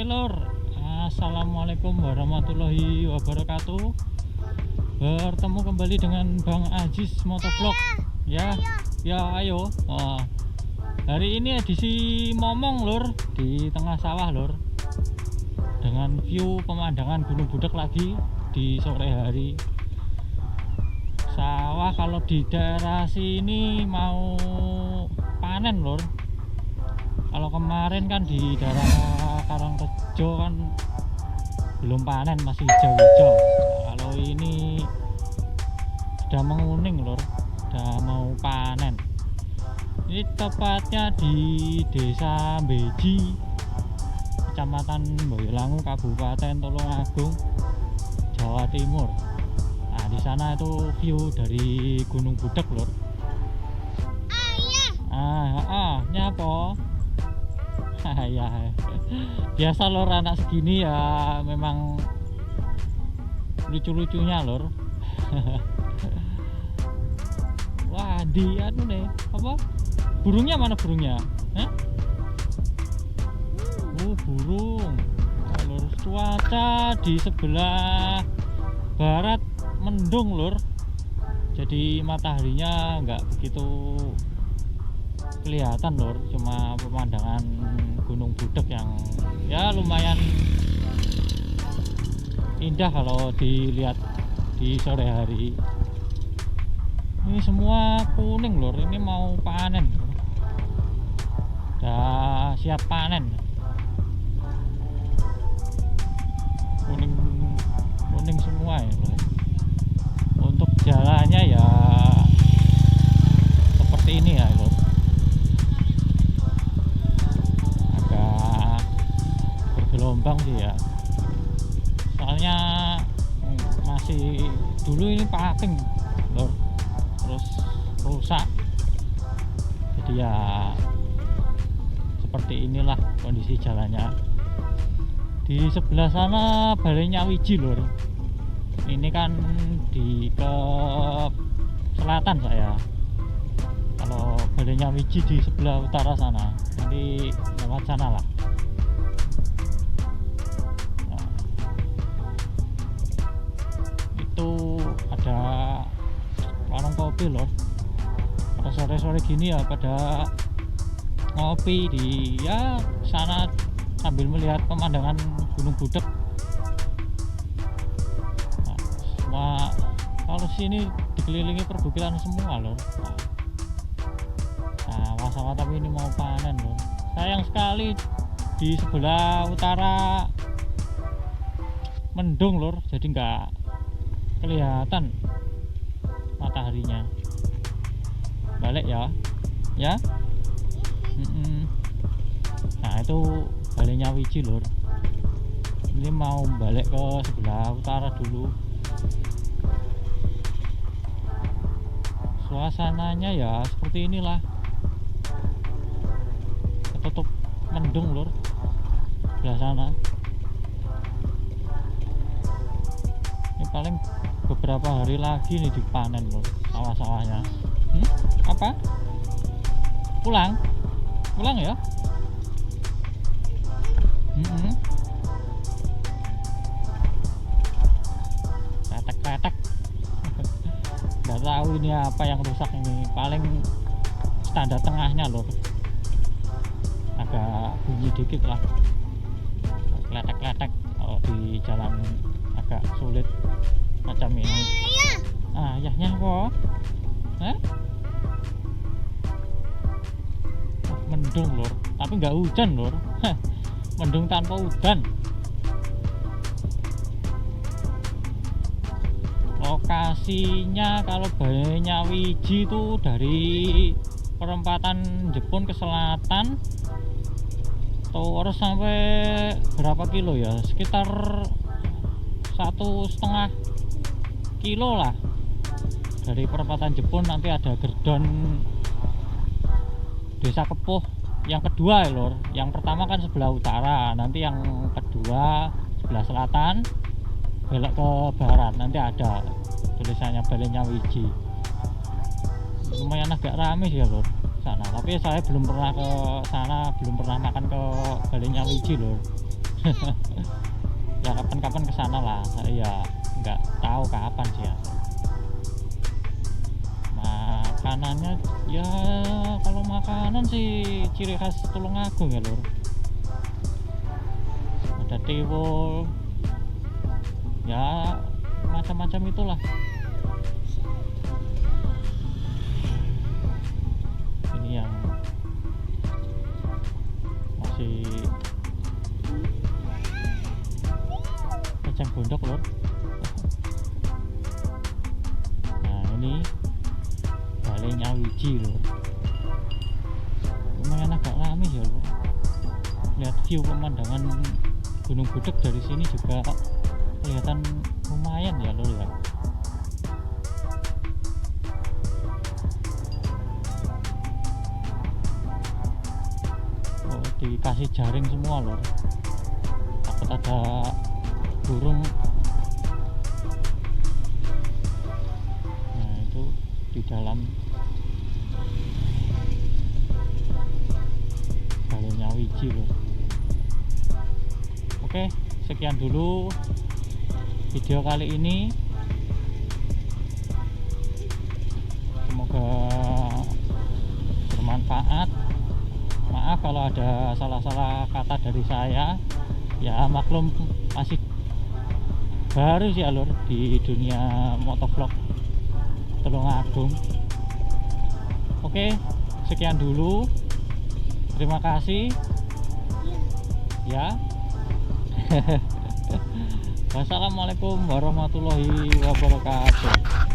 Lur, assalamualaikum warahmatullahi wabarakatuh. Bertemu kembali dengan Bang Ajis Motovlog. Ya, ayo. Hari ini edisi Momong Lur, di tengah sawah Lur, dengan view pemandangan Gunung Budak lagi di sore hari. Sawah kalau di daerah sini mau panen Lur. Kalau kemarin kan di daerah Karangrejo kan belum panen, masih hijau-hijau. Kalau ini sudah menguning Lur, sudah mau panen. Ini tepatnya di Desa Beji, Kecamatan Boyolangu, Kabupaten Tulungagung, Jawa Timur. Nah, di sana itu view dari Gunung Budak Lur. Nyapa? Ya, biasa Lur, anak segini ya memang lucu-lucunya Lur. Wah, di anu nih, apa? Burungnya mana burungnya? Burung. Lur, cuaca di sebelah barat mendung Lur. Jadi mataharinya nggak begitu kelihatan Lur, cuma pemandangan Gunung Budak yang ya lumayan indah kalau dilihat di sore hari. Ini semua kuning Lur, ini mau panen, udah siap panen. Kuning semua ya Lur. Untuk jalannya ya seperti ini ya Lur, gelombang sih ya, soalnya masih dulu ini paving Lur, terus rusak, jadi ya seperti inilah kondisi jalannya. Di sebelah sana Balai Nyawiji Lur, ini kan di ke selatan saya. Kalau Balai Nyawiji di sebelah utara sana, nanti lewat sana lah. Itu ada warung kopi Lur, pada sore-sore gini ya pada ngopi di ya sana sambil melihat pemandangan Gunung Budak. Nah, semua kalau sini dikelilingi perbukitan semua Lur. Nah, sawah tapi ini mau panen Lur. Sayang sekali di sebelah utara mendung Lur, jadi nggak kelihatan mataharinya. Balik ya. Nah, itu Balai Nyawiji Lur. Ini mau balik ke sebelah utara dulu. Suasananya ya seperti inilah, ketutup mendung Lur sebelah sana. Ini paling beberapa hari lagi nih dipanen Lur sawah-sawahnya. Apa? Pulang ya? Kretek-kretek. Nggak tahu ini apa yang rusak ini. Paling standar tengahnya Lur, agak bunyi dikit lah. Kletek-kletek kalau di jalan agak sulit macam ini. Ayahnya kok mendung Lur, tapi nggak hujan Lur. Mendung tanpa hujan. Lokasinya kalau Balai Nyawiji itu dari perempatan Jepun ke selatan tuh harus sampai berapa kilo ya, sekitar 1,5 kilo lah dari perempatan Jepun. Nanti ada Gerdon Desa Kepuh yang kedua ya Lur. Yang pertama kan sebelah utara, nanti yang kedua sebelah selatan belok ke barat, nanti ada tulisannya Balai Nyawiji. Lumayan agak rame sih ya Lur sana, tapi saya belum pernah ke sana, belum pernah makan ke Balai Nyawiji Lur. Ya kapan-kapan kesana lah, saya nggak tahu kapan sih ya. Makanannya ya, kalau makanan sih ciri khas Tulungagung ya lur, ada tiwul ya, macam-macam itulah. Ini yang masih kacang gondok lor. Nah ini Balai Nyawiji lor, lumayan agak rame ya lor. Lihat view pemandangan Gunung Budek dari sini juga kelihatan lumayan ya lor ya. Oh, dikasih jaring semua lor, takut ada burung. Nah itu di dalam Balai Nyawiji lor. Oke, sekian dulu video kali ini, semoga bermanfaat. Maaf kalau ada salah-salah kata dari saya ya, maklum masih baru sih alur di dunia motovlog Tulungagung. Oke, sekian dulu, terima kasih ya. Wassalamualaikum warahmatullahi wabarakatuh.